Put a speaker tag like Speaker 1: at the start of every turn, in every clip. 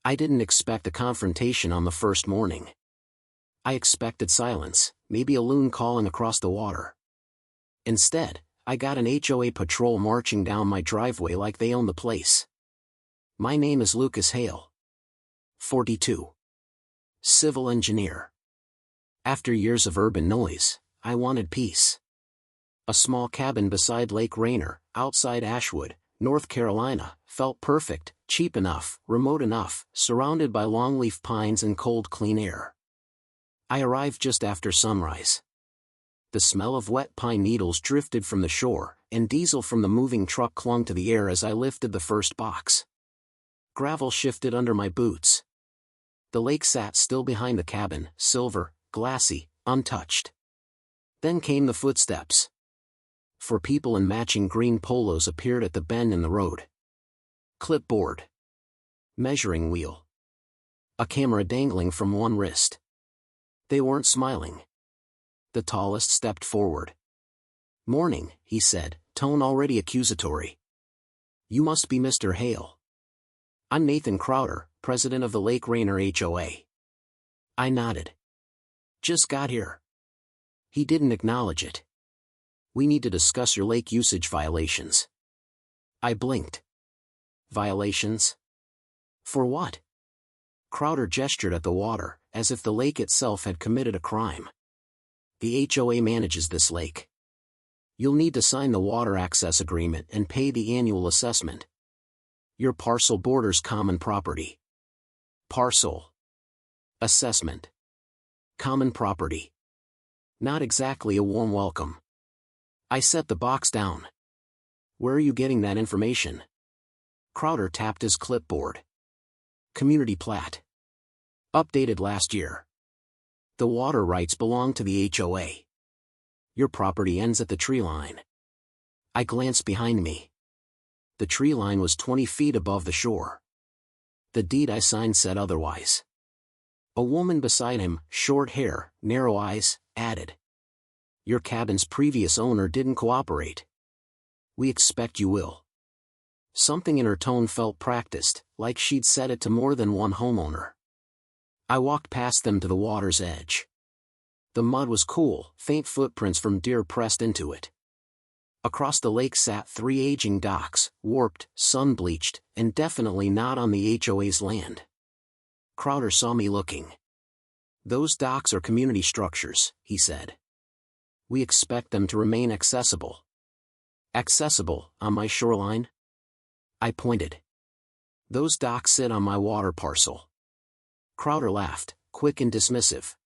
Speaker 1: I didn't expect a confrontation on the first morning. I expected silence, maybe a loon calling across the water. Instead, I got an HOA patrol marching down my driveway like they own the place. My name is Lucas Hale. 42. Civil engineer. After years of urban noise, I wanted peace. A small cabin beside Lake Rainier, outside Ashwood, North Carolina, felt perfect, cheap enough, remote enough, surrounded by longleaf pines and cold clean air. I arrived just after sunrise. The smell of wet pine needles drifted from the shore, and diesel from the moving truck clung to the air as I lifted the first box. Gravel shifted under my boots. The lake sat still behind the cabin, silver, glassy, untouched. Then came the footsteps. 4 people in matching green polos appeared at the bend in the road. Clipboard. Measuring wheel. A camera dangling from one wrist. They weren't smiling. The tallest stepped forward. "Morning," he said, tone already accusatory. "You must be Mr. Hale." "I'm Nathan Crowder, president of the Lake Rainier HOA." I nodded. "Just got here." He didn't acknowledge it. "We need to discuss your lake usage violations." I blinked. "Violations? For what?" Crowder gestured at the water, as if the lake itself had committed a crime. "The HOA manages this lake. You'll need to sign the water access agreement and pay the annual assessment. Your parcel borders common property." Parcel. Assessment. Common property. Not exactly a warm welcome. I set the box down. "Where are you getting that information?" Crowder tapped his clipboard. "Community plat. Updated last year. The water rights belong to the HOA. Your property ends at the tree line." I glanced behind me. The tree line was 20 feet above the shore. The deed I signed said otherwise. A woman beside him, short hair, narrow eyes, added, "Your cabin's previous owner didn't cooperate. We expect you will." Something in her tone felt practiced, like she'd said it to more than one homeowner. I walked past them to the water's edge. The mud was cool, faint footprints from deer pressed into it. Across the lake sat 3 aging docks, warped, sun-bleached, and definitely not on the HOA's land. Crowder saw me looking. "Those docks are community structures," he said. "We expect them to remain accessible." "Accessible, on my shoreline?" I pointed. "Those docks sit on my water parcel." Crowder laughed, quick and dismissive.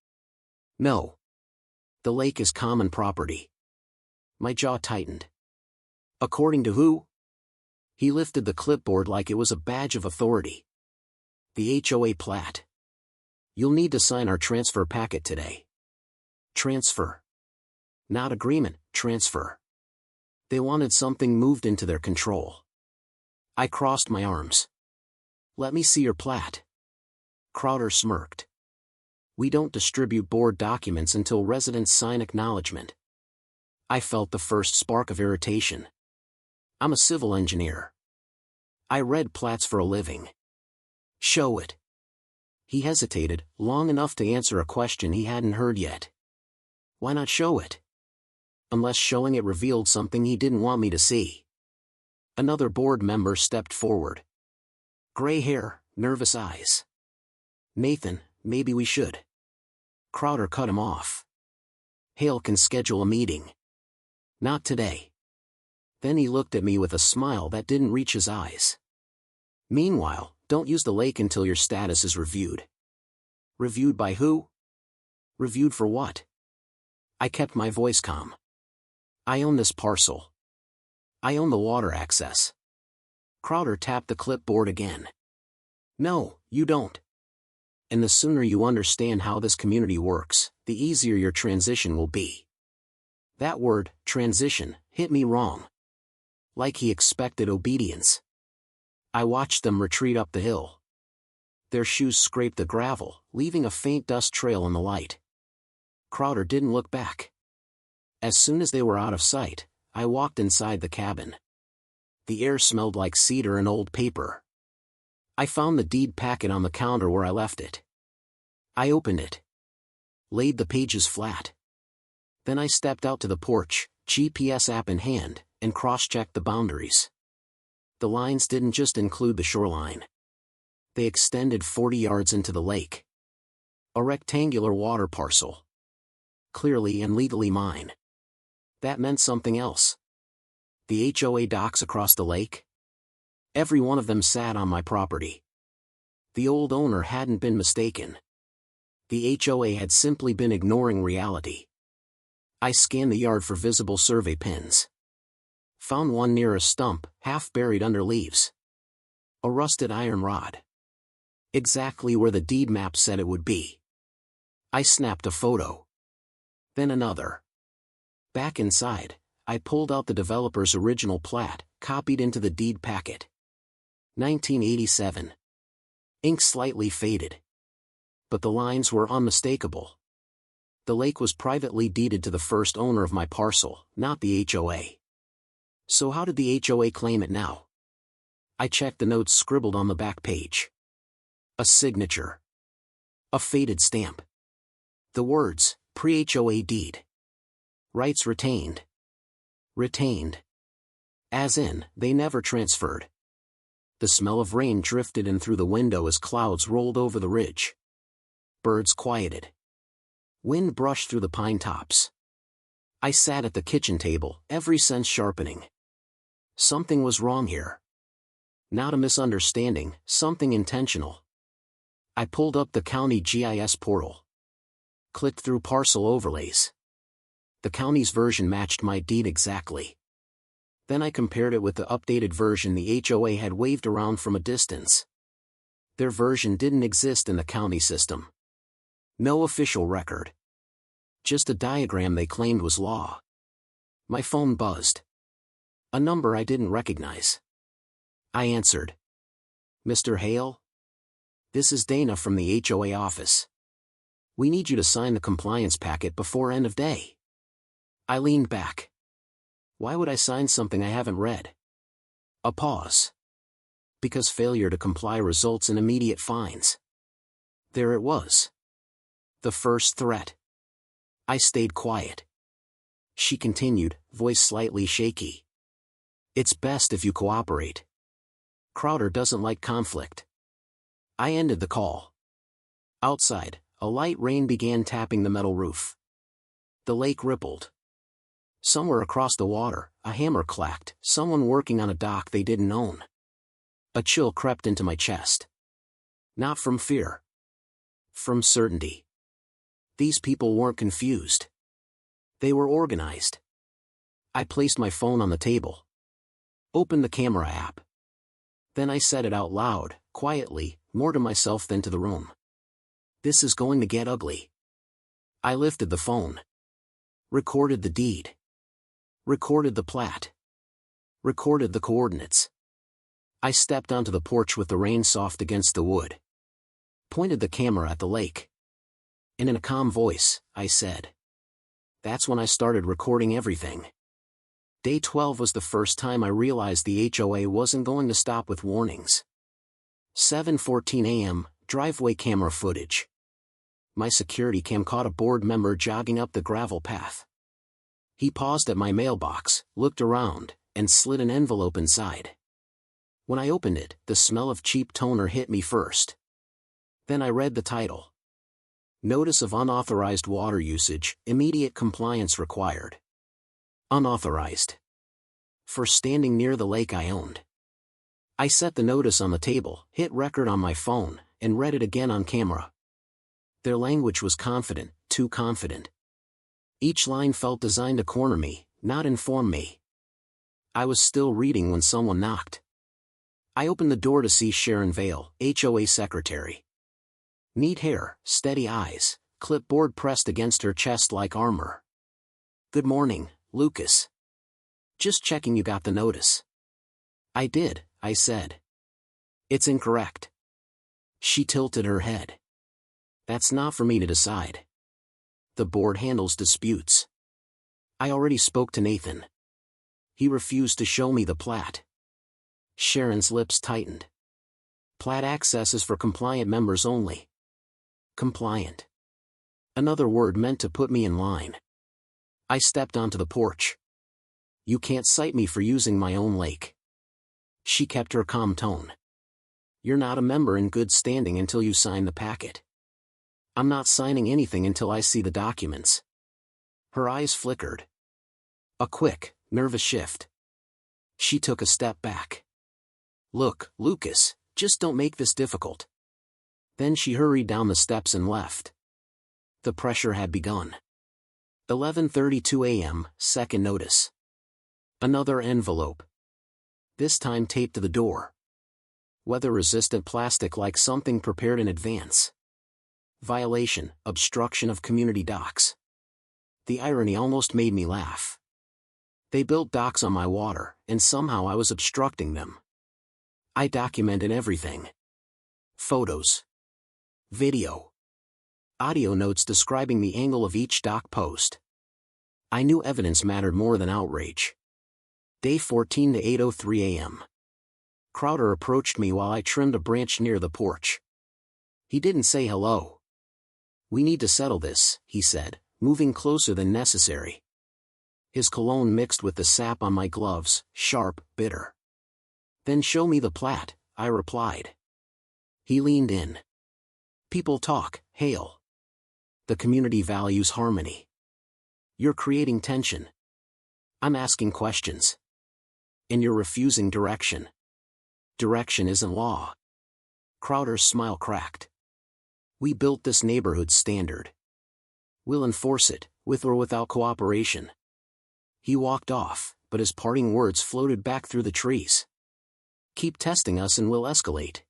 Speaker 1: "No. The lake is common property." My jaw tightened. "According to who?" He lifted the clipboard like it was a badge of authority. "The HOA plat. You'll need to sign our transfer packet today." Transfer. Not agreement, transfer. They wanted something moved into their control. I crossed my arms. "Let me see your plat." Crowder smirked. "We don't distribute board documents until residents sign acknowledgement." I felt the first spark of irritation. "I'm a civil engineer. I read plats for a living." "Show it." He hesitated, long enough to answer a question he hadn't heard yet. "Why not show it?" "Unless showing it revealed something he didn't want me to see." Another board member stepped forward. Gray hair, nervous eyes. "Nathan, maybe we should." Crowder cut him off. "Hale can schedule a meeting." "Not today." Then he looked at me with a smile that didn't reach his eyes. "Meanwhile, don't use the lake until your status is reviewed." "Reviewed by who?" "Reviewed for what?" I kept my voice calm. "I own this parcel. I own the water access." Crowder tapped the clipboard again. "No, you don't. And the sooner you understand how this community works, the easier your transition will be." That word, transition, hit me wrong. Like he expected obedience. I watched them retreat up the hill. Their shoes scraped the gravel, leaving a faint dust trail in the light. Crowder didn't look back. As soon as they were out of sight, I walked inside the cabin. The air smelled like cedar and old paper. I found the deed packet on the counter where I left it. I opened it. Laid the pages flat. Then I stepped out to the porch, GPS app in hand, and cross-checked the boundaries. The lines didn't just include the shoreline. They extended 40 yards into the lake. A rectangular water parcel. Clearly and legally mine. That meant something else. The HOA docks across the lake? Every one of them sat on my property. The old owner hadn't been mistaken. The HOA had simply been ignoring reality. I scanned the yard for visible survey pins. Found one near a stump, half buried under leaves. A rusted iron rod. Exactly where the deed map said it would be. I snapped a photo. Then another. Back inside, I pulled out the developer's original plat, copied into the deed packet. 1987. Ink slightly faded. But the lines were unmistakable. The lake was privately deeded to the first owner of my parcel, not the HOA. So how did the HOA claim it now? I checked the notes scribbled on the back page. A signature. A faded stamp. The words, pre-HOA deed. Rights retained. Retained. As in, they never transferred. The smell of rain drifted in through the window as clouds rolled over the ridge. Birds quieted. Wind brushed through the pine tops. I sat at the kitchen table, every sense sharpening. Something was wrong here. Not a misunderstanding, something intentional. I pulled up the county GIS portal. Clicked through parcel overlays. The county's version matched my deed exactly. Then I compared it with the updated version the HOA had waved around from a distance. Their version didn't exist in the county system. No official record. Just a diagram they claimed was law. My phone buzzed. A number I didn't recognize. I answered. Mr. Hale? This is Dana from the HOA office. We need you to sign the compliance packet before end of day. I leaned back. Why would I sign something I haven't read? A pause. Because failure to comply results in immediate fines. There it was. The first threat. I stayed quiet. She continued, voice slightly shaky. It's best if you cooperate. Crowder doesn't like conflict. I ended the call. Outside, a light rain began tapping the metal roof. The lake rippled. Somewhere across the water, a hammer clacked, someone working on a dock they didn't own. A chill crept into my chest. Not from fear. From certainty. These people weren't confused. They were organized. I placed my phone on the table. Opened the camera app. Then I said it out loud, quietly, more to myself than to the room. This is going to get ugly. I lifted the phone. Recorded the deed. Recorded the plat. Recorded the coordinates. I stepped onto the porch with the rain soft against the wood. Pointed the camera at the lake. And in a calm voice, I said. That's when I started recording everything. Day 12 was the first time I realized the HOA wasn't going to stop with warnings. 7:14 a.m., driveway camera footage. My security cam caught a board member jogging up the gravel path. He paused at my mailbox, looked around, and slid an envelope inside. When I opened it, the smell of cheap toner hit me first. Then I read the title. Notice of unauthorized water usage, immediate compliance required. Unauthorized. For standing near the lake I owned. I set the notice on the table, hit record on my phone, and read it again on camera. Their language was confident, too confident. Each line felt designed to corner me, not inform me. I was still reading when someone knocked. I opened the door to see Sharon Vale, HOA secretary. Neat hair, steady eyes, clipboard pressed against her chest like armor. Good morning, Lucas. Just checking you got the notice. I did, I said. It's incorrect. She tilted her head. That's not for me to decide. The board handles disputes. I already spoke to Nathan. He refused to show me the plat. Sharon's lips tightened. Plat access is for compliant members only. Compliant. Another word meant to put me in line. I stepped onto the porch. You can't cite me for using my own lake. She kept her calm tone. You're not a member in good standing until you sign the packet. I'm not signing anything until I see the documents. Her eyes flickered. A quick, nervous shift. She took a step back. Look, Lucas, just don't make this difficult. Then she hurried down the steps and left. The pressure had begun. 11:32 a.m., second notice. Another envelope. This time taped to the door. Weather-resistant plastic like something prepared in advance. Violation, obstruction of community docks. The irony almost made me laugh. They built docks on my water, and somehow I was obstructing them. I documented everything. Photos. Video. Audio notes describing the angle of each dock post. I knew evidence mattered more than outrage. Day 14 to 8:03 a.m. Crowder approached me while I trimmed a branch near the porch. He didn't say hello. We need to settle this, he said, moving closer than necessary. His cologne mixed with the sap on my gloves, sharp, bitter. Then show me the plat, I replied. He leaned in. People talk, Hale. The community values harmony. You're creating tension. I'm asking questions. And you're refusing direction. Direction isn't law. Crowder's smile cracked. We built this neighborhood standard. We'll enforce it, with or without cooperation. He walked off, but his parting words floated back through the trees. Keep testing us and we'll escalate.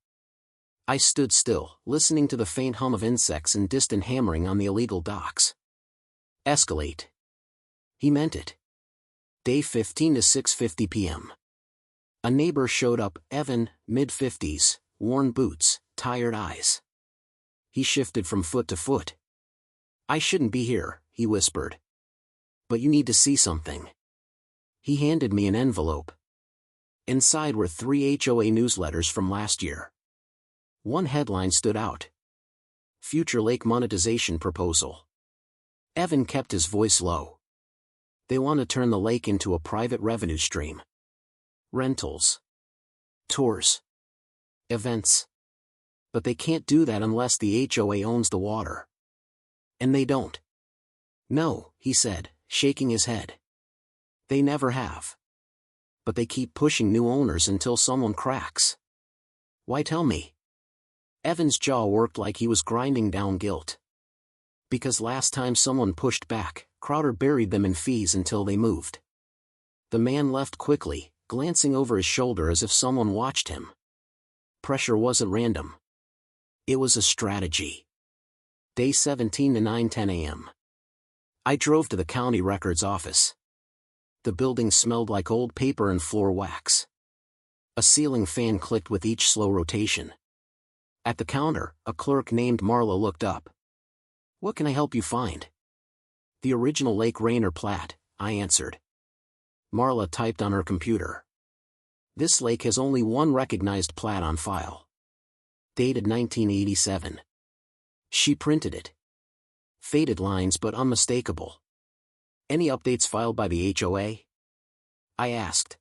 Speaker 1: I stood still, listening to the faint hum of insects and distant hammering on the illegal docks. Escalate. He meant it. Day 15 to 6:50 p.m. A neighbor showed up, Evan, mid-50s, worn boots, tired eyes. He shifted from foot to foot. I shouldn't be here, he whispered. But you need to see something. He handed me an envelope. Inside were 3 HOA newsletters from last year. One headline stood out. Future lake monetization proposal. Evan kept his voice low. They want to turn the lake into a private revenue stream. Rentals. Tours. Events. But they can't do that unless the HOA owns the water. And they don't. No, he said, shaking his head. They never have. But they keep pushing new owners until someone cracks. Why tell me? Evan's jaw worked like he was grinding down guilt. Because last time someone pushed back, Crowder buried them in fees until they moved. The man left quickly, glancing over his shoulder as if someone watched him. Pressure wasn't random. It was a strategy. Day 17 to 9:10 a.m. I drove to the county records office. The building smelled like old paper and floor wax. A ceiling fan clicked with each slow rotation. At the counter, a clerk named Marla looked up. What can I help you find? The original Lake Rainier plat, I answered. Marla typed on her computer. This lake has only one recognized plat on file. Dated 1987. She printed it. Faded lines but unmistakable. Any updates filed by the HOA? I asked.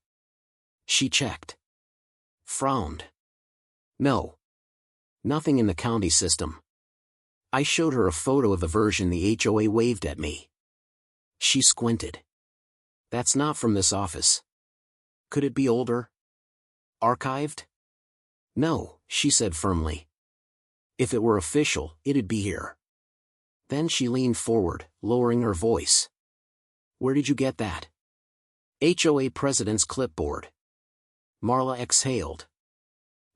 Speaker 1: She checked. Frowned. No. Nothing in the county system. I showed her a photo of the version the HOA waved at me. She squinted. That's not from this office. Could it be older? Archived? No, she said firmly. If it were official, it'd be here. Then she leaned forward, lowering her voice. Where did you get that? HOA president's clipboard. Marla exhaled.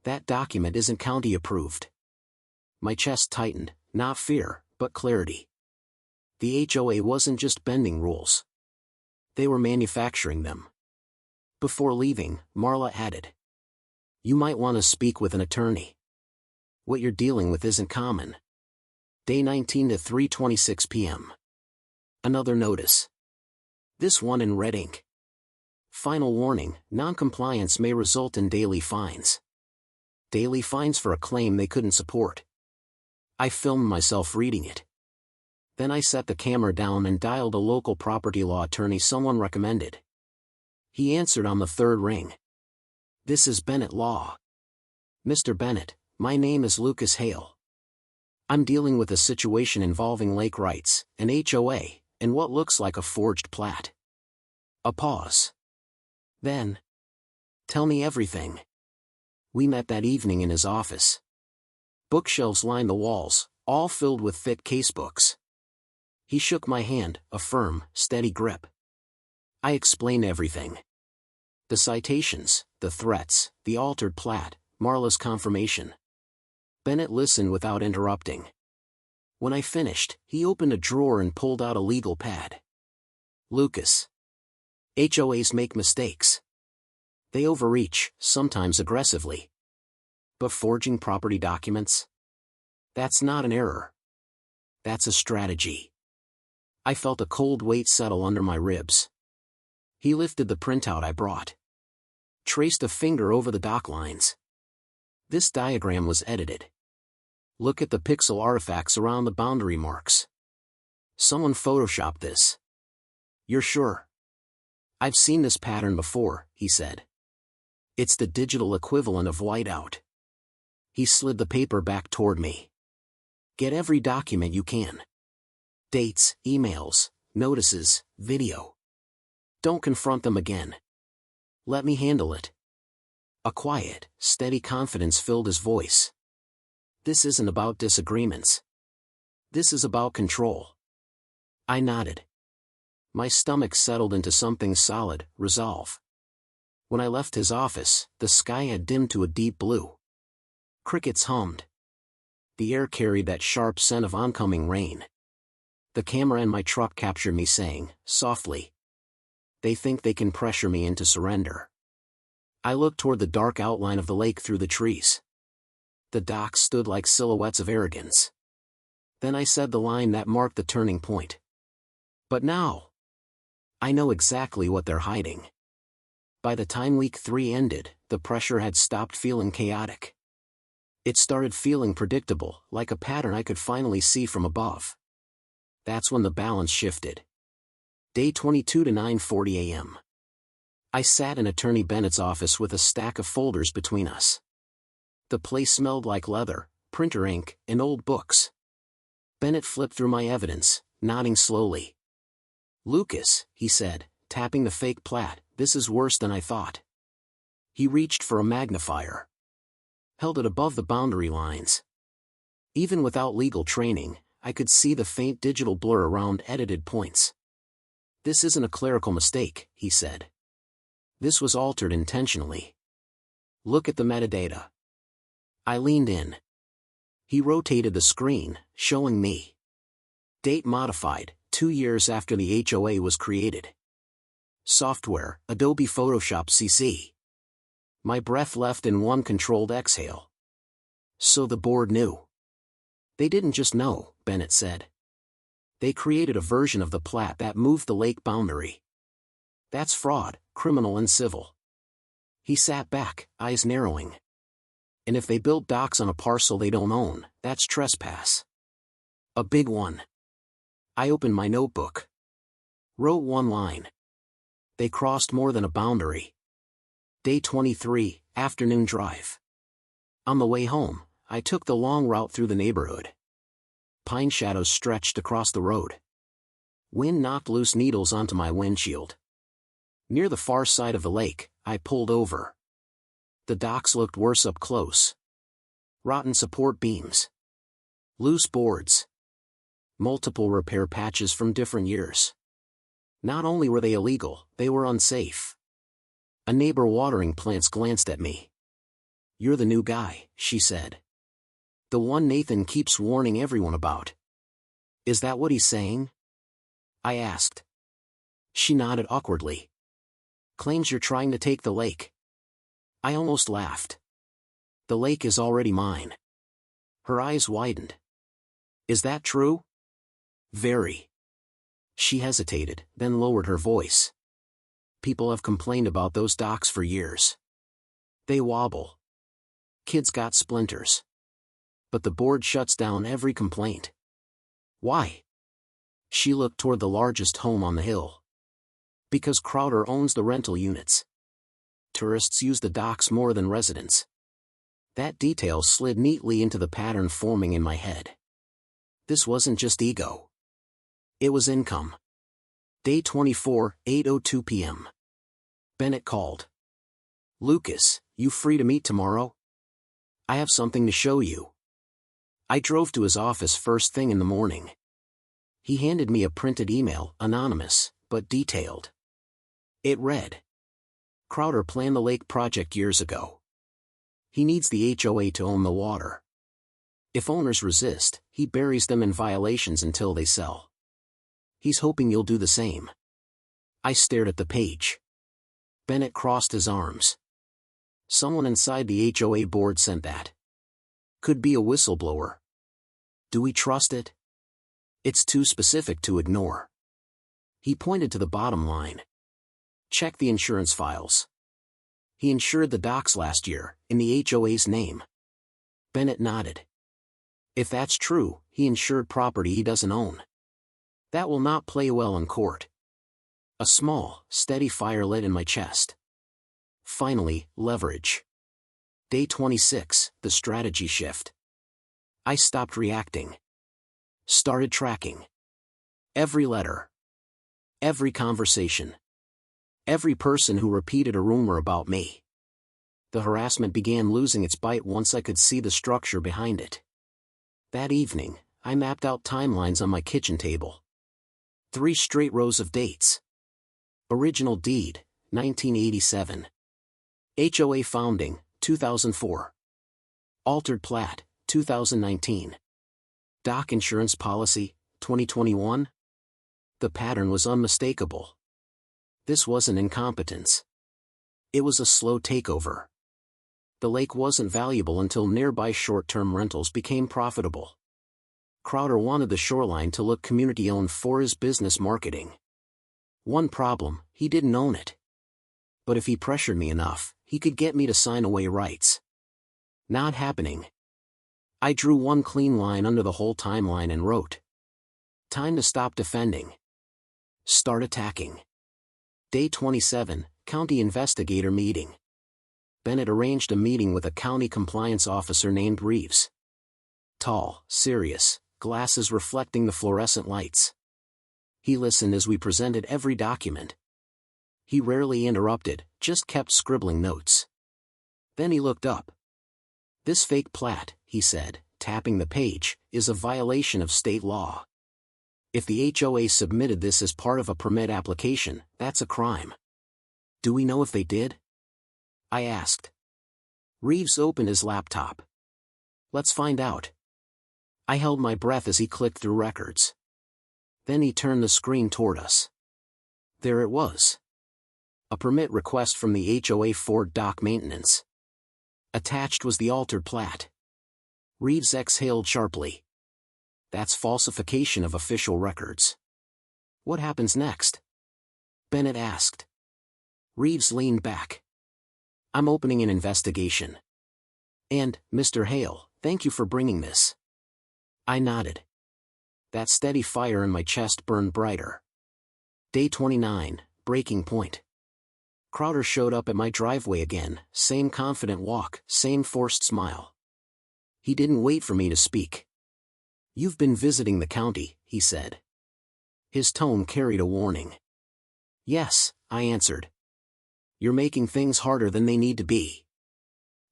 Speaker 1: That document isn't county approved. My chest tightened, not fear, but clarity. The HOA wasn't just bending rules. They were manufacturing them. Before leaving, Marla added. You might want to speak with an attorney. What you're dealing with isn't common. Day 19 to 3:26 p.m. Another notice. This one in red ink. Final warning, non-compliance may result in daily fines. Daily fines for a claim they couldn't support. I filmed myself reading it. Then I set the camera down and dialed a local property law attorney someone recommended. He answered on the third ring. "This is Bennett Law." "Mr. Bennett, my name is Lucas Hale. I'm dealing with a situation involving lake rights, an HOA, and what looks like a forged plat." A pause. Then, "Tell me everything." We met that evening in his office. Bookshelves lined the walls, all filled with thick casebooks. He shook my hand, a firm, steady grip. I explained everything. The citations, the threats, the altered plat, Marla's confirmation. Bennett listened without interrupting. When I finished, he opened a drawer and pulled out a legal pad. "Lucas. HOAs make mistakes. They overreach, sometimes aggressively. But forging property documents? That's not an error. That's a strategy." I felt a cold weight settle under my ribs. He lifted the printout I brought. Traced a finger over the dock lines. This diagram was edited. Look at the pixel artifacts around the boundary marks. Someone photoshopped this. "You're sure?" "I've seen this pattern before," he said. "It's the digital equivalent of whiteout." He slid the paper back toward me. "Get every document you can. Dates, emails, notices, video. Don't confront them again. Let me handle it." A quiet, steady confidence filled his voice. "This isn't about disagreements. This is about control." I nodded. My stomach settled into something solid, resolve. When I left his office, the sky had dimmed to a deep blue. Crickets hummed. The air carried that sharp scent of oncoming rain. The camera in my truck captured me saying, softly, "They think they can pressure me into surrender." I looked toward the dark outline of the lake through the trees. The docks stood like silhouettes of arrogance. Then I said the line that marked the turning point. "But now, I know exactly what they're hiding." By the time week 3 ended, the pressure had stopped feeling chaotic. It started feeling predictable, like a pattern I could finally see from above. That's when the balance shifted. Day 22 to 9:40 a.m. I sat in Attorney Bennett's office with a stack of folders between us. The place smelled like leather, printer ink, and old books. Bennett flipped through my evidence, nodding slowly. "Lucas," he said, tapping the fake plat, "this is worse than I thought." He reached for a magnifier. Held it above the boundary lines. Even without legal training, I could see the faint digital blur around edited points. "This isn't a clerical mistake," he said. "This was altered intentionally. Look at the metadata." I leaned in. He rotated the screen, showing me. Date modified, 2 years after the HOA was created. Software, Adobe Photoshop CC. My breath left in one controlled exhale. So the board knew. "They didn't just know," Bennett said. "They created a version of the plat that moved the lake boundary. That's fraud, criminal and civil." He sat back, eyes narrowing. "And if they build docks on a parcel they don't own, that's trespass. A big one." I opened my notebook. Wrote one line. They crossed more than a boundary. Day 23, afternoon drive. On the way home, I took the long route through the neighborhood. Pine shadows stretched across the road. Wind knocked loose needles onto my windshield. Near the far side of the lake, I pulled over. The docks looked worse up close. Rotten support beams. Loose boards. Multiple repair patches from different years. Not only were they illegal, they were unsafe. A neighbor watering plants glanced at me. "You're the new guy," she said. "The one Nathan keeps warning everyone about." "Is that what he's saying?" I asked. She nodded awkwardly. "Claims you're trying to take the lake." I almost laughed. "The lake is already mine." Her eyes widened. "Is that true?" "Very." She hesitated, then lowered her voice. "People have complained about those docks for years. They wobble. Kids got splinters. But the board shuts down every complaint. Why? She looked toward the largest home on the hill. Because Crowder owns the rental units. Tourists use the docks more than residents. That detail slid neatly into the pattern forming in my head. This wasn't just ego. It was income. Day 24, 8:02 p.m. Bennett called. Lucas, you free to meet tomorrow? I have something to show you. I drove to his office first thing in the morning. He handed me a printed email, anonymous, but detailed. It read. Crowder planned the lake project years ago. He needs the HOA to own the water. If owners resist, he buries them in violations until they sell. He's hoping you'll do the same. I stared at the page. Bennett crossed his arms. Someone inside the HOA board sent that. Could be a whistleblower. Do we trust it? It's too specific to ignore. He pointed to the bottom line. Check the insurance files. He insured the docks last year, in the HOA's name. Bennett nodded. If that's true, he insured property he doesn't own. That will not play well in court. A small, steady fire lit in my chest. Finally, leverage. Day 26, the strategy shift. I stopped reacting. Started tracking. Every letter. Every conversation. Every person who repeated a rumor about me. The harassment began losing its bite once I could see the structure behind it. That evening, I mapped out timelines on my kitchen table. 3 straight rows of dates. Original deed, 1987. HOA founding, 2004. Altered plat, 2019. Dock insurance policy, 2021. The pattern was unmistakable. This wasn't incompetence. It was a slow takeover. The lake wasn't valuable until nearby short-term rentals became profitable. Crowder wanted the shoreline to look community-owned for his business marketing. One problem, he didn't own it. But if he pressured me enough, he could get me to sign away rights. Not happening. I drew one clean line under the whole timeline and wrote. Time to stop defending. Start attacking. Day 27, County Investigator Meeting. Bennett arranged a meeting with a county compliance officer named Reeves. Tall, serious, glasses reflecting the fluorescent lights. He listened as we presented every document. He rarely interrupted, just kept scribbling notes. Then he looked up. This fake plat, he said, tapping the page, is a violation of state law. If the HOA submitted this as part of a permit application, that's a crime. Do we know if they did? I asked. Reeves opened his laptop. Let's find out. I held my breath as he clicked through records. Then he turned the screen toward us. There it was. A permit request from the HOA for dock maintenance. Attached was the altered plat. Reeves exhaled sharply. That's falsification of official records. What happens next? Bennett asked. Reeves leaned back. I'm opening an investigation. And, Mr. Hale, thank you for bringing this. I nodded. That steady fire in my chest burned brighter. Day 29, breaking point. Crowder showed up at my driveway again, same confident walk, same forced smile. He didn't wait for me to speak. You've been visiting the county, he said. His tone carried a warning. Yes, I answered. You're making things harder than they need to be.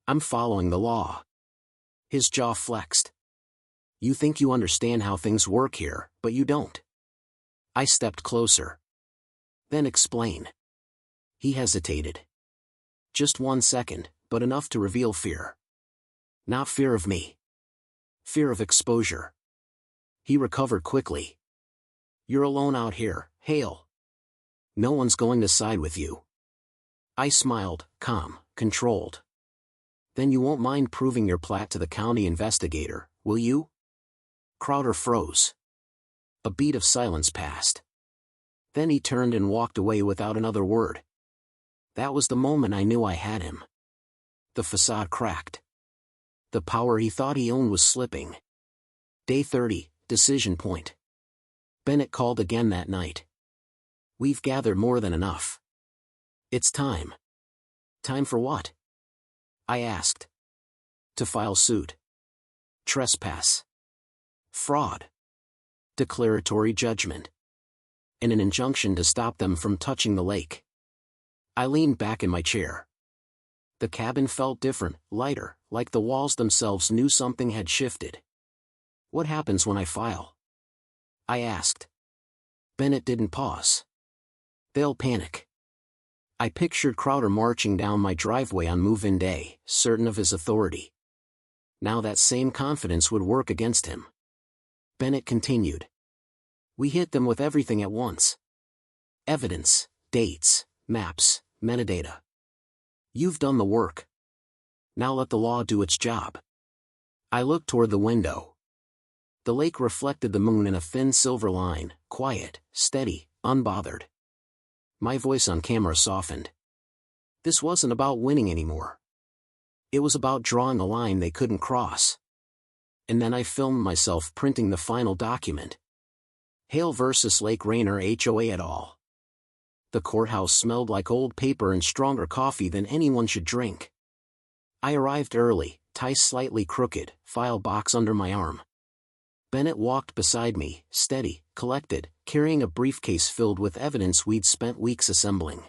Speaker 1: I'm following the law. His jaw flexed. You think you understand how things work here, but you don't. I stepped closer. Then explain. He hesitated. Just 1 second, but enough to reveal fear. Not fear of me. Fear of exposure. He recovered quickly. You're alone out here, Hale. No one's going to side with you. I smiled, calm, controlled. Then you won't mind proving your plat to the county investigator, will you? Crowder froze. A beat of silence passed. Then he turned and walked away without another word. That was the moment I knew I had him. The facade cracked. The power he thought he owned was slipping. Day 30, decision point. Bennett called again that night. We've gathered more than enough. It's time. Time for what? I asked. To file suit. Trespass. Fraud. Declaratory judgment. And an injunction to stop them from touching the lake. I leaned back in my chair. The cabin felt different, lighter, like the walls themselves knew something had shifted. What happens when I file? I asked. Bennett didn't pause. They'll panic. I pictured Crowder marching down my driveway on move-in day, certain of his authority. Now that same confidence would work against him. Bennett continued. We hit them with everything at once. Evidence, dates, maps, metadata. You've done the work. Now let the law do its job. I looked toward the window. The lake reflected the moon in a thin silver line, quiet, steady, unbothered. My voice on camera softened. This wasn't about winning anymore. It was about drawing a line they couldn't cross. And then I filmed myself printing the final document. Hale vs. Lake Rainier HOA et al. The courthouse smelled like old paper and stronger coffee than anyone should drink. I arrived early, tie slightly crooked, file box under my arm. Bennett walked beside me, steady, collected, carrying a briefcase filled with evidence we'd spent weeks assembling.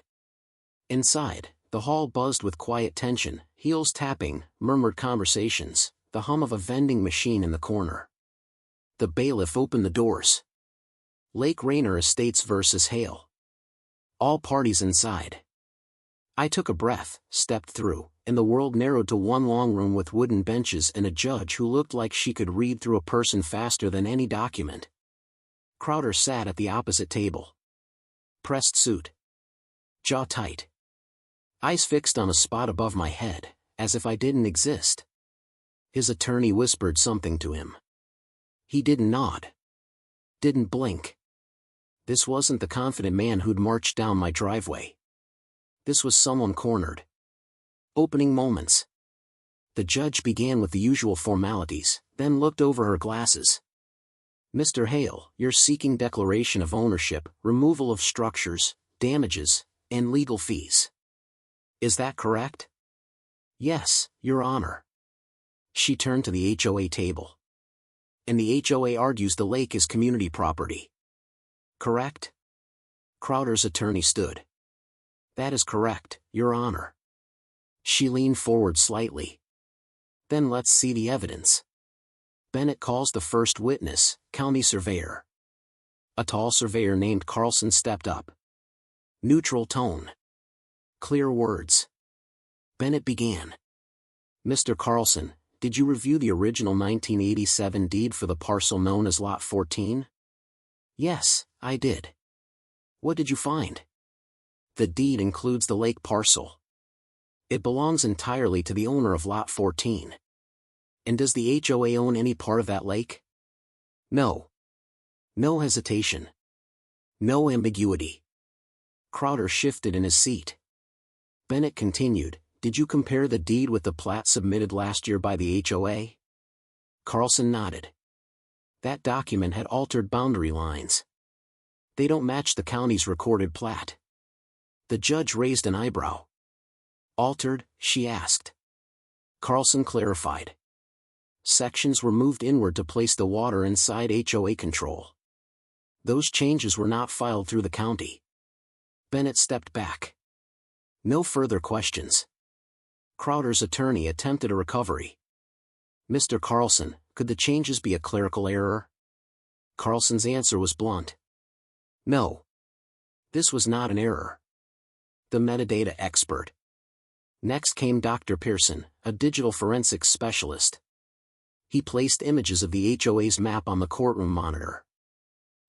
Speaker 1: Inside, the hall buzzed with quiet tension, heels tapping, murmured conversations, the hum of a vending machine in the corner. The bailiff opened the doors. Lake Rainier Estates vs. Hale. All parties inside. I took a breath, stepped through, and the world narrowed to one long room with wooden benches and a judge who looked like she could read through a person faster than any document. Crowder sat at the opposite table. Pressed suit. Jaw tight. Eyes fixed on a spot above my head, as if I didn't exist. His attorney whispered something to him. He didn't nod. Didn't blink. This wasn't the confident man who'd marched down my driveway. This was someone cornered. Opening moments. The judge began with the usual formalities, then looked over her glasses. Mr. Hale, you're seeking declaration of ownership, removal of structures, damages, and legal fees. Is that correct? Yes, Your Honor. She turned to the HOA table. And the HOA argues the lake is community property. Correct? Crowder's attorney stood. That is correct, Your Honor. She leaned forward slightly. Then let's see the evidence. Bennett calls the first witness, county surveyor. A tall surveyor named Carlson stepped up. Neutral tone. Clear words. Bennett began. Mr. Carlson, did you review the original 1987 deed for the parcel known as Lot 14? Yes, I did. What did you find? The deed includes the lake parcel. It belongs entirely to the owner of Lot 14. And does the HOA own any part of that lake? No. No hesitation. No ambiguity. Crowder shifted in his seat. Bennett continued, did you compare the deed with the plat submitted last year by the HOA? Carlson nodded. That document had altered boundary lines. They don't match the county's recorded plat. The judge raised an eyebrow. Altered, she asked. Carlson clarified. Sections were moved inward to place the water inside HOA control. Those changes were not filed through the county. Bennett stepped back. No further questions. Crowder's attorney attempted a recovery. Mr. Carlson, could the changes be a clerical error? Carlson's answer was blunt. No. This was not an error. The metadata expert. Next came Dr. Pearson, a digital forensics specialist. He placed images of the HOA's map on the courtroom monitor.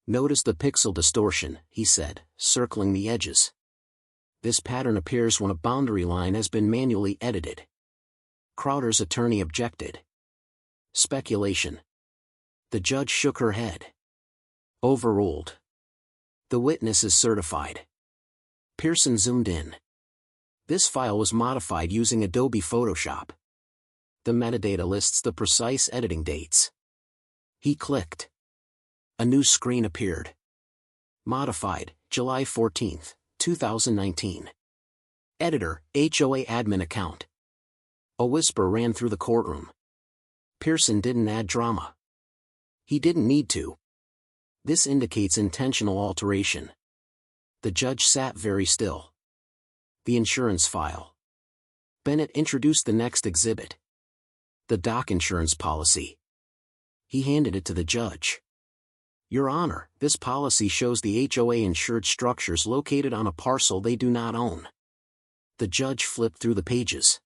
Speaker 1: Notice the pixel distortion, he said, circling the edges. This pattern appears when a boundary line has been manually edited. Crowder's attorney objected. Speculation. The judge shook her head. Overruled. The witness is certified. Pearson zoomed in. This file was modified using Adobe Photoshop. The metadata lists the precise editing dates. He clicked. A new screen appeared. Modified, July 14, 2019. Editor, HOA admin account. A whisper ran through the courtroom. Pearson didn't add drama. He didn't need to. This indicates intentional alteration. The judge sat very still. The insurance file. Bennett introduced the next exhibit. The dock insurance policy. He handed it to the judge. Your Honor, this policy shows the HOA insured structures located on a parcel they do not own. The judge flipped through the pages.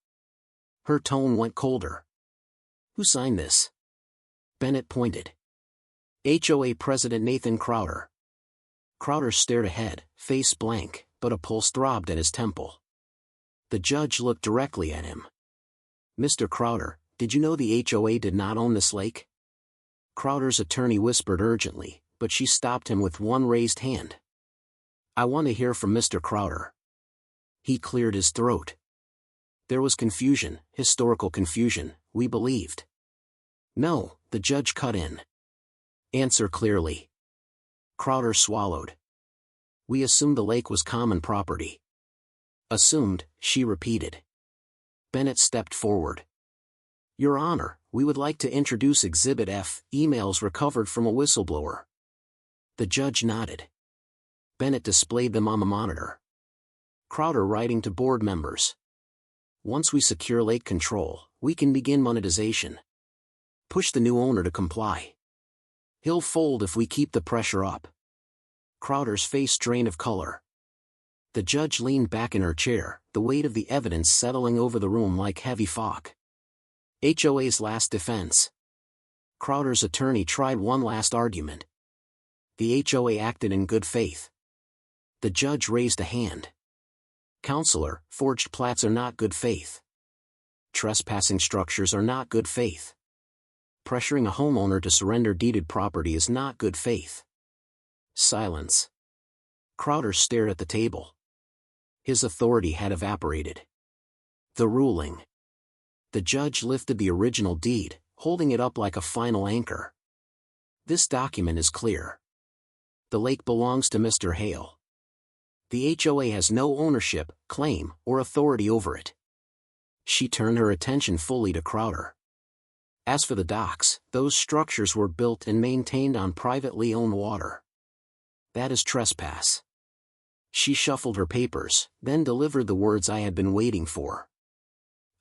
Speaker 1: Her tone went colder. Who signed this? Bennett pointed. HOA President Nathan Crowder. Crowder stared ahead, face blank, but a pulse throbbed at his temple. The judge looked directly at him. Mr. Crowder, did you know the HOA did not own this lake? Crowder's attorney whispered urgently, but she stopped him with one raised hand. I want to hear from Mr. Crowder. He cleared his throat. There was confusion, historical confusion, we believed. No, the judge cut in. Answer clearly. Crowder swallowed. We assumed the lake was common property. Assumed, she repeated. Bennett stepped forward. Your Honor, we would like to introduce Exhibit F, emails recovered from a whistleblower. The judge nodded. Bennett displayed them on the monitor. Crowder writing to board members. Once we secure lake control, we can begin monetization. Push the new owner to comply. He'll fold if we keep the pressure up. Crowder's face drained of color. The judge leaned back in her chair, the weight of the evidence settling over the room like heavy fog. HOA's last defense. Crowder's attorney tried one last argument. The HOA acted in good faith. The judge raised a hand. Counselor, forged plats are not good faith. Trespassing structures are not good faith. Pressuring a homeowner to surrender deeded property is not good faith. Silence. Crowder stared at the table. His authority had evaporated. The ruling. The judge lifted the original deed, holding it up like a final anchor. This document is clear. The lake belongs to Mr. Hale. The HOA has no ownership, claim, or authority over it. She turned her attention fully to Crowder. As for the docks, those structures were built and maintained on privately owned water. That is trespass. She shuffled her papers, then delivered the words I had been waiting for.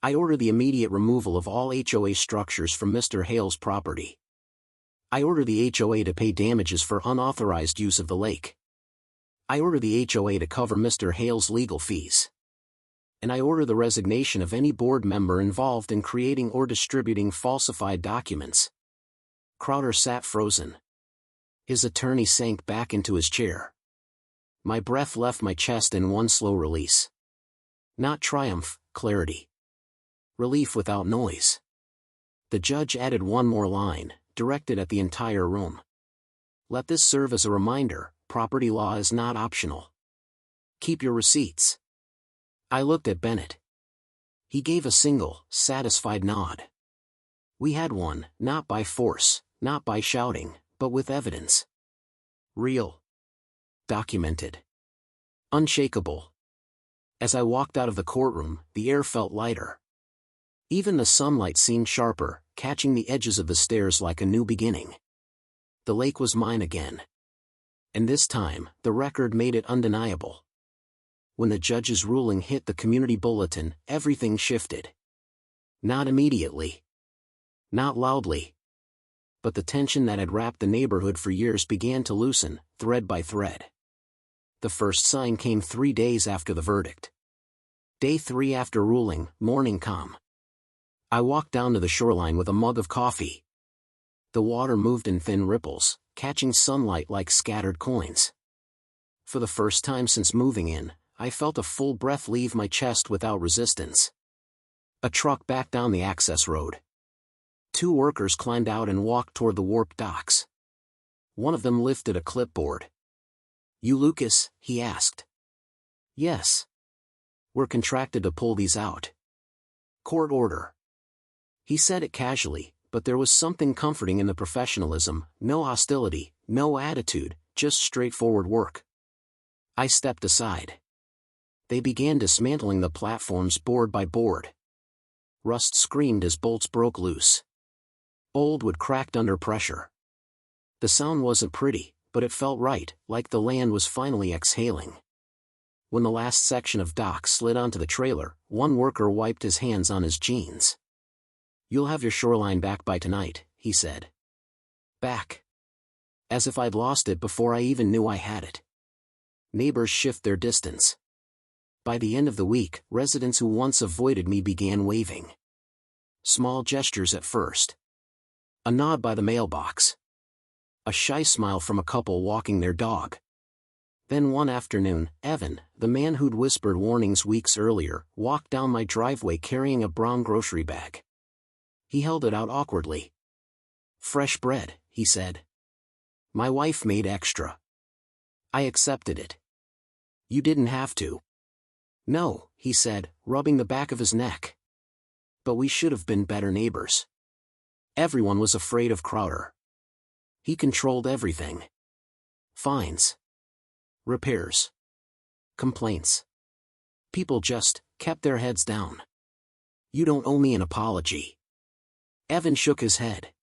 Speaker 1: I order the immediate removal of all HOA structures from Mr. Hale's property. I order the HOA to pay damages for unauthorized use of the lake. I order the HOA to cover Mr. Hale's legal fees. And I order the resignation of any board member involved in creating or distributing falsified documents. Crowder sat frozen. His attorney sank back into his chair. My breath left my chest in one slow release. Not triumph, clarity. Relief without noise. The judge added one more line, directed at the entire room. Let this serve as a reminder, property law is not optional. Keep your receipts. I looked at Bennett. He gave a single, satisfied nod. We had one, not by force, not by shouting, but with evidence. Real. Documented. Unshakable. As I walked out of the courtroom, the air felt lighter. Even the sunlight seemed sharper, catching the edges of the stairs like a new beginning. The lake was mine again. And this time, the record made it undeniable. When the judge's ruling hit the community bulletin, everything shifted. Not immediately. Not loudly. But the tension that had wrapped the neighborhood for years began to loosen, thread by thread. The first sign came 3 days after the verdict. Day 3 after ruling, morning calm. I walked down to the shoreline with a mug of coffee. The water moved in thin ripples, catching sunlight like scattered coins. For the first time since moving in, I felt a full breath leave my chest without resistance. A truck backed down the access road. 2 workers climbed out and walked toward the warped docks. One of them lifted a clipboard. You Lucas? He asked. Yes. We're contracted to pull these out. Court order. He said it casually, but there was something comforting in the professionalism, no hostility, no attitude, just straightforward work. I stepped aside. They began dismantling the platforms board by board. Rust screamed as bolts broke loose. Old wood cracked under pressure. The sound wasn't pretty, but it felt right, like the land was finally exhaling. When the last section of dock slid onto the trailer, one worker wiped his hands on his jeans. "You'll have your shoreline back by tonight," he said. Back. As if I'd lost it before I even knew I had it. Neighbors shift their distance. By the end of the week, residents who once avoided me began waving. Small gestures at first. A nod by the mailbox. A shy smile from a couple walking their dog. Then one afternoon, Evan, the man who'd whispered warnings weeks earlier, walked down my driveway carrying a brown grocery bag. He held it out awkwardly. "Fresh bread," he said. "My wife made extra." I accepted it. "You didn't have to." "No," he said, rubbing the back of his neck. "But we should have been better neighbors." Everyone was afraid of Crowder. He controlled everything. Fines. Repairs. Complaints. People just kept their heads down. "You don't owe me an apology." Evan shook his head.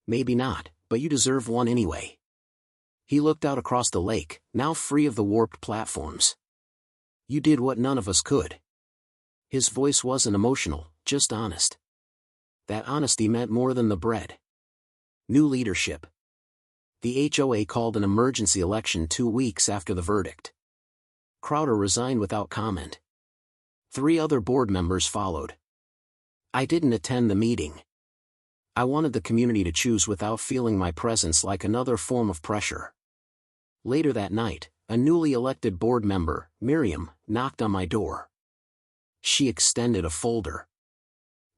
Speaker 1: "Maybe not, but you deserve one anyway." He looked out across the lake, now free of the warped platforms. "You did what none of us could." His voice wasn't emotional, just honest. That honesty meant more than the bread. New leadership. The HOA called an emergency election 2 weeks after the verdict. Crowder resigned without comment. 3 other board members followed. I didn't attend the meeting. I wanted the community to choose without feeling my presence like another form of pressure. Later that night, a newly elected board member, Miriam, knocked on my door. She extended a folder.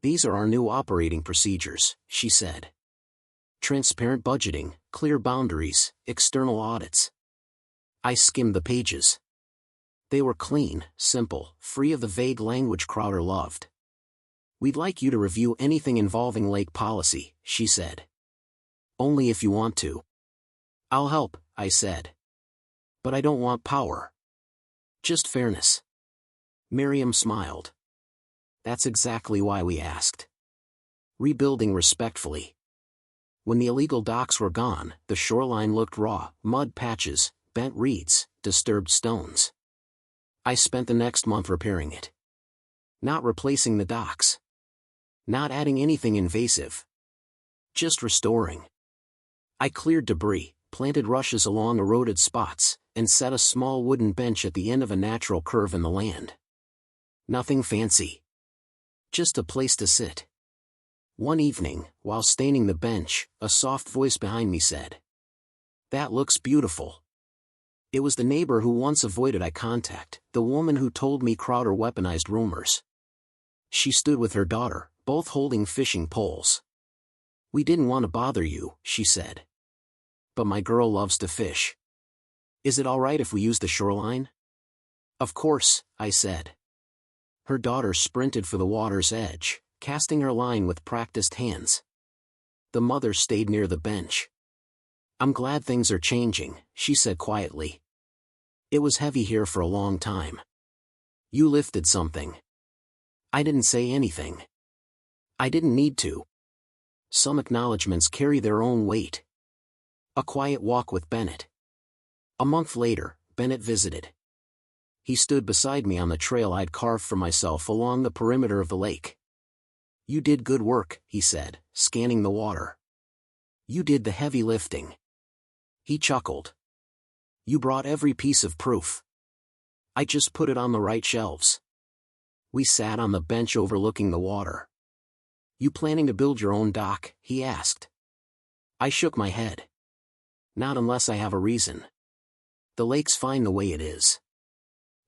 Speaker 1: "These are our new operating procedures," she said. "Transparent budgeting, clear boundaries, external audits." I skimmed the pages. They were clean, simple, free of the vague language Crowder loved. "We'd like you to review anything involving lake policy," she said. "Only if you want to." "I'll help," I said. "But I don't want power. Just fairness." Miriam smiled. "That's exactly why we asked." Rebuilding respectfully. When the illegal docks were gone, the shoreline looked raw, mud patches, bent reeds, disturbed stones. I spent the next month repairing it. Not replacing the docks. Not adding anything invasive. Just restoring. I cleared debris, planted rushes along eroded spots, and set a small wooden bench at the end of a natural curve in the land. Nothing fancy. Just a place to sit. One evening, while staining the bench, a soft voice behind me said, "That looks beautiful." It was the neighbor who once avoided eye contact, the woman who told me Crowder weaponized rumors. She stood with her daughter, both holding fishing poles. "We didn't want to bother you," she said. "But my girl loves to fish. Is it all right if we use the shoreline?" "Of course," I said. Her daughter sprinted for the water's edge, casting her line with practiced hands. The mother stayed near the bench. "I'm glad things are changing," she said quietly. "It was heavy here for a long time. You lifted something." I didn't say anything. I didn't need to. Some acknowledgments carry their own weight. A quiet walk with Bennett. A month later, Bennett visited. He stood beside me on the trail I'd carved for myself along the perimeter of the lake. "You did good work," he said, scanning the water. "You did the heavy lifting." He chuckled. "You brought every piece of proof. I just put it on the right shelves." We sat on the bench overlooking the water. "You planning to build your own dock?" he asked. I shook my head. "Not unless I have a reason. The lake's fine the way it is."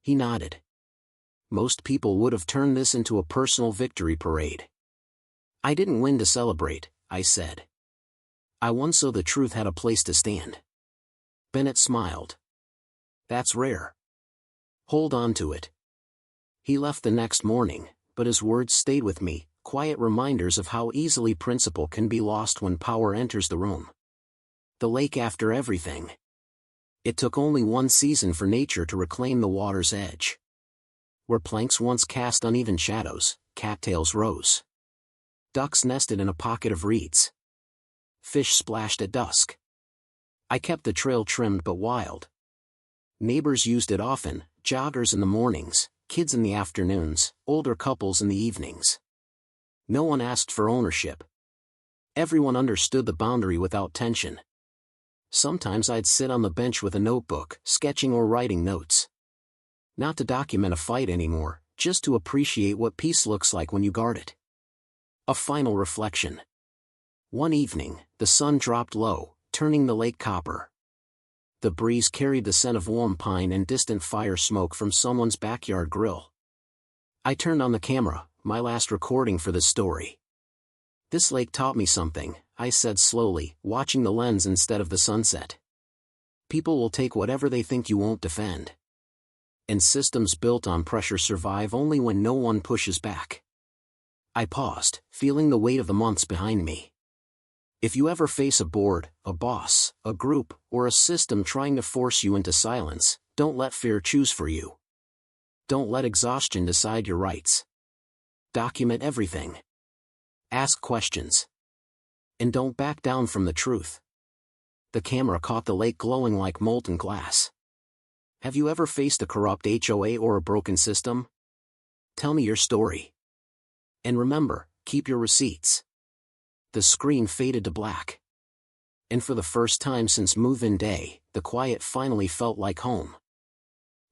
Speaker 1: He nodded. "Most people would have turned this into a personal victory parade." "I didn't win to celebrate," I said. "I won so the truth had a place to stand." Bennett smiled. "That's rare. Hold on to it." He left the next morning, but his words stayed with me, quiet reminders of how easily principle can be lost when power enters the room. The lake after everything. It took only one season for nature to reclaim the water's edge. Where planks once cast uneven shadows, cattails rose. Ducks nested in a pocket of reeds. Fish splashed at dusk. I kept the trail trimmed but wild. Neighbors used it often, joggers in the mornings, kids in the afternoons, older couples in the evenings. No one asked for ownership. Everyone understood the boundary without tension. Sometimes I'd sit on the bench with a notebook, sketching or writing notes. Not to document a fight anymore, just to appreciate what peace looks like when you guard it. A final reflection. One evening, the sun dropped low, turning the lake copper. The breeze carried the scent of warm pine and distant fire smoke from someone's backyard grill. I turned on the camera, my last recording for this story. "This lake taught me something," I said slowly, watching the lens instead of the sunset. "People will take whatever they think you won't defend. And systems built on pressure survive only when no one pushes back." I paused, feeling the weight of the months behind me. If you ever face a board, a boss, a group, or a system trying to force you into silence, don't let fear choose for you. Don't let exhaustion decide your rights. Document everything. Ask questions. And don't back down from the truth. The camera caught the lake glowing like molten glass. Have you ever faced a corrupt HOA or a broken system? Tell me your story. And remember, keep your receipts. The screen faded to black. And for the first time since move-in day, the quiet finally felt like home.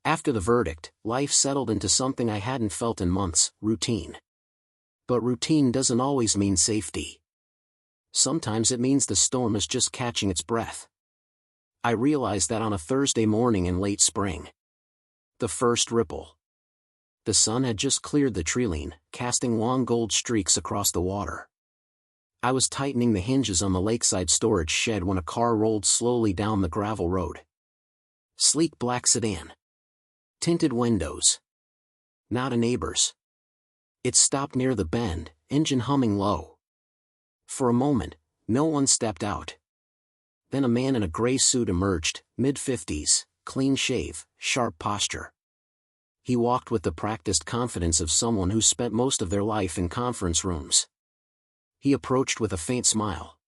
Speaker 1: After the verdict, life settled into something I hadn't felt in months: routine. But routine doesn't always mean safety. Sometimes it means the storm is just catching its breath. I realized that on a Thursday morning in late spring. The first ripple. The sun had just cleared the treeline, casting long gold streaks across the water. I was tightening the hinges on the lakeside storage shed when a car rolled slowly down the gravel road. Sleek black sedan. Tinted windows. Not a neighbor's. It stopped near the bend, engine humming low. For a moment, no one stepped out. Then a man in a gray suit emerged, mid-50s, clean shave, sharp posture. He walked with the practiced confidence of someone who spent most of their life in conference rooms. He approached with a faint smile.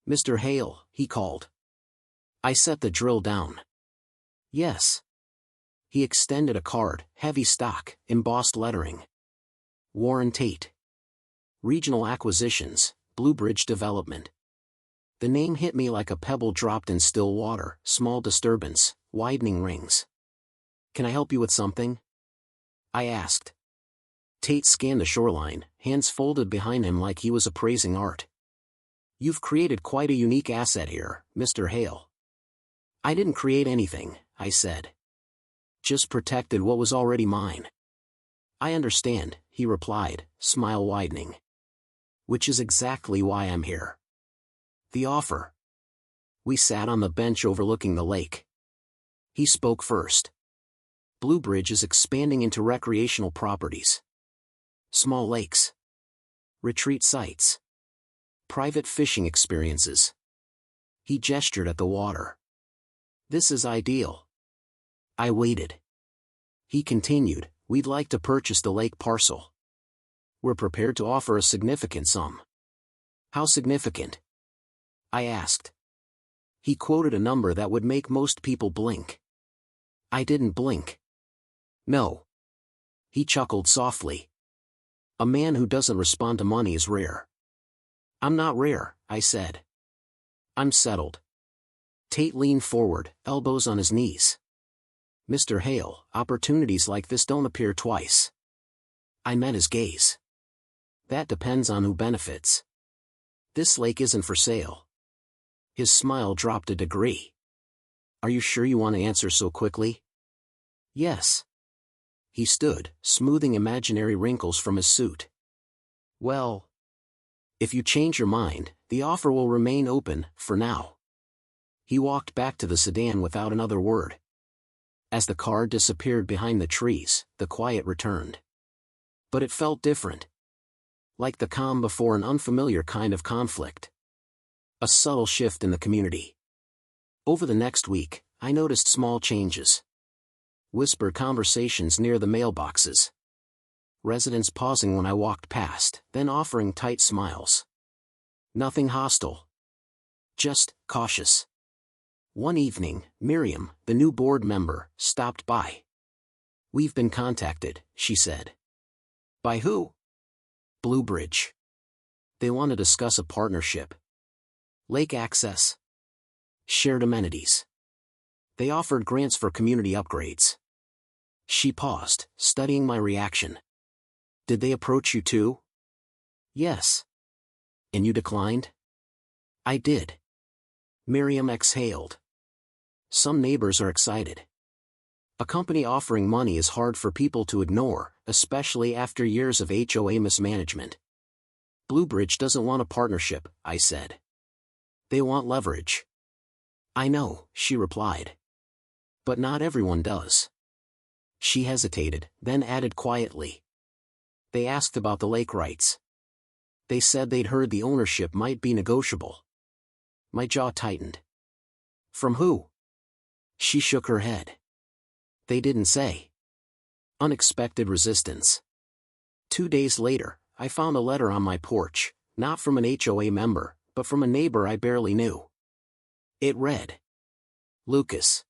Speaker 1: "Mr. Hale," he called. I set the drill down. "Yes." He extended a card, heavy stock, embossed lettering. "Warren Tate. Regional Acquisitions, Bluebridge Development." The name hit me like a pebble dropped in still water, small disturbance, widening rings. "Can I help you with something?" I asked. Tate scanned the shoreline, hands folded behind him like he was appraising art. "You've created quite a unique asset here, Mr. Hale." "I didn't create anything," I said. "Just protected what was already mine." "I understand," he replied, smile widening. "Which is exactly why I'm here." "The offer." We sat on the bench overlooking the lake. He spoke first. "Bluebridge is expanding into recreational properties. Small lakes. Retreat sites. Private fishing experiences." He gestured at the water. "This is ideal." I waited. He continued, "We'd like to purchase the lake parcel. We're prepared to offer a significant sum." "How significant?" I asked. He quoted a number that would make most people blink. I didn't blink. "No." He chuckled softly. "A man who doesn't respond to money is rare." "I'm not rare," I said. "I'm settled." Tate leaned forward, elbows on his knees. "Mr. Hale, opportunities like this don't appear twice." I met his gaze. "That depends on who benefits. This lake isn't for sale." His smile dropped a degree. "Are you sure you want to answer so quickly?" "Yes." He stood, smoothing imaginary wrinkles from his suit. "Well, if you change your mind, the offer will remain open, for now." He walked back to the sedan without another word. As the car disappeared behind the trees, the quiet returned. But it felt different. Like the calm before an unfamiliar kind of conflict. A subtle shift in the community. Over the next week, I noticed small changes. Whispered conversations near the mailboxes. Residents pausing when I walked past, then offering tight smiles. Nothing hostile. Just cautious. One evening, Miriam, the new board member, stopped by. "We've been contacted," she said. "By who?" "Bluebridge. They want to discuss a partnership. Lake access. Shared amenities. They offered grants for community upgrades." She paused, studying my reaction. "Did they approach you too?" "Yes." "And you declined?" "I did." Miriam exhaled. Some neighbors are excited. A company offering money is hard for people to ignore, especially after years of HOA mismanagement. "Bluebridge doesn't want a partnership," I said. "They want leverage." "I know," she replied. "But not everyone does." She hesitated, then added quietly. "They asked about the lake rights. They said they'd heard the ownership might be negotiable." My jaw tightened. "From who?" She shook her head. "They didn't say." Unexpected resistance. 2 days later, I found a letter on my porch, not from an HOA member, but from a neighbor I barely knew. It read, "Lucas,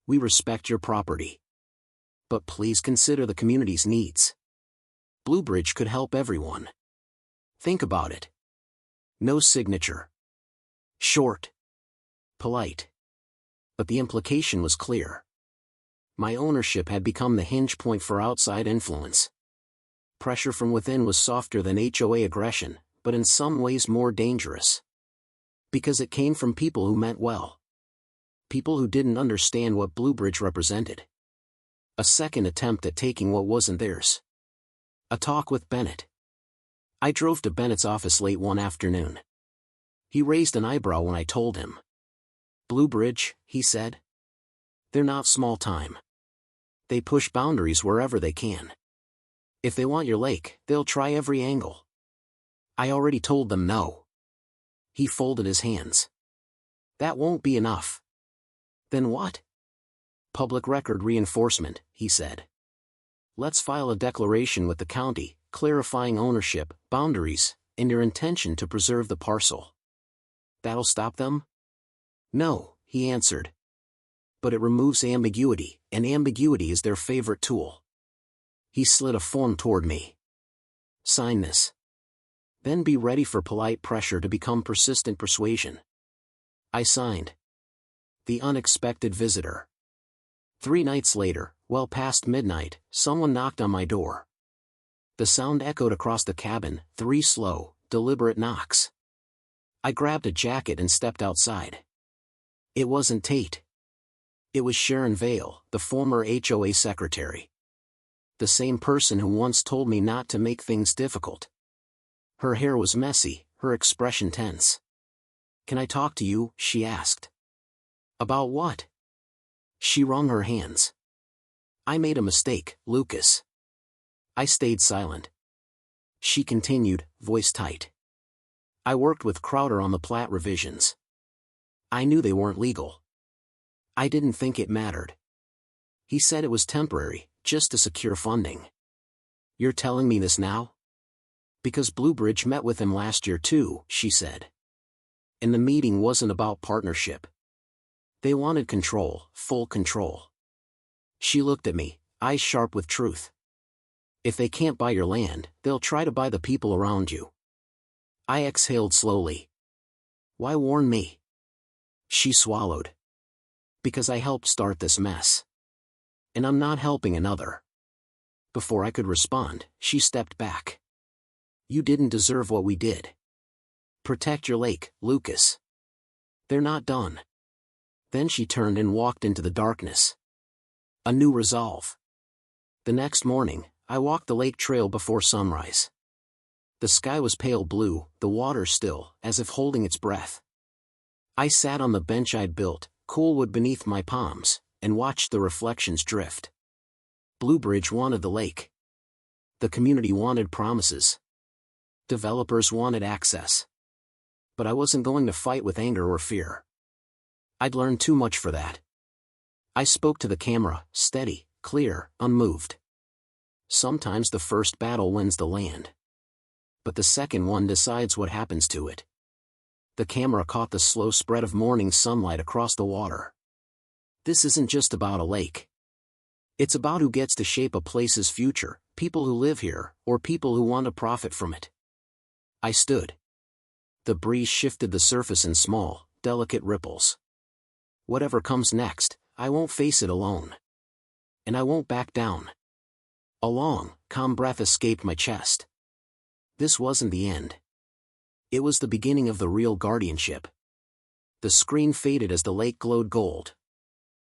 Speaker 1: we respect your property. But please consider the community's needs. Bluebridge could help everyone. Think about it." No signature. Short. Polite. But the implication was clear. My ownership had become the hinge point for outside influence. Pressure from within was softer than HOA aggression, but in some ways more dangerous. Because it came from people who meant well. People who didn't understand what Bluebridge represented. A second attempt at taking what wasn't theirs. A talk with Bennett. I drove to Bennett's office late one afternoon. He raised an eyebrow when I told him. "Bluebridge," he said. "They're not small time. They push boundaries wherever they can. If they want your lake, they'll try every angle. I already told them no." He folded his hands. "That won't be enough." "Then what?" "Public record reinforcement," he said. "Let's file a declaration with the county, clarifying ownership, boundaries, and your intention to preserve the parcel." "That'll stop them?" "No," he answered. "But it removes ambiguity, and ambiguity is their favorite tool." He slid a form toward me. "Sign this. Then be ready for polite pressure to become persistent persuasion." I signed. The unexpected visitor. 3 nights later, well past midnight, someone knocked on my door. The sound echoed across the cabin, 3 slow, deliberate knocks. I grabbed a jacket and stepped outside. It wasn't Tate. It was Sharon Vale, the former HOA secretary. The same person who once told me not to make things difficult. Her hair was messy, her expression tense. "Can I talk to you?" she asked. "About what?" She wrung her hands. "I made a mistake, Lucas." I stayed silent. She continued, voice tight. "I worked with Crowder on the plat revisions. I knew they weren't legal. I didn't think it mattered. He said it was temporary, just to secure funding. You're telling me this now?" "Because Bluebridge met with him last year too," she said. "And the meeting wasn't about partnership. They wanted control, full control." She looked at me, eyes sharp with truth. "If they can't buy your land, they'll try to buy the people around you." I exhaled slowly. "Why warn me?" She swallowed. "Because I helped start this mess. And I'm not helping another." Before I could respond, she stepped back. "You didn't deserve what we did. Protect your lake, Lucas. They're not done." Then she turned and walked into the darkness. A new resolve. The next morning, I walked the lake trail before sunrise. The sky was pale blue, the water still, as if holding its breath. I sat on the bench I'd built, cool wood beneath my palms, and watched the reflections drift. Bluebridge wanted the lake. The community wanted promises. Developers wanted access. But I wasn't going to fight with anger or fear. I'd learned too much for that. I spoke to the camera, steady, clear, unmoved. Sometimes the first battle wins the land. But the second one decides what happens to it. The camera caught the slow spread of morning sunlight across the water. This isn't just about a lake. It's about who gets to shape a place's future, people who live here, or people who want to profit from it. I stood. The breeze shifted the surface in small, delicate ripples. Whatever comes next, I won't face it alone. And I won't back down. A long, calm breath escaped my chest. This wasn't the end. It was the beginning of the real guardianship. The screen faded as the lake glowed gold,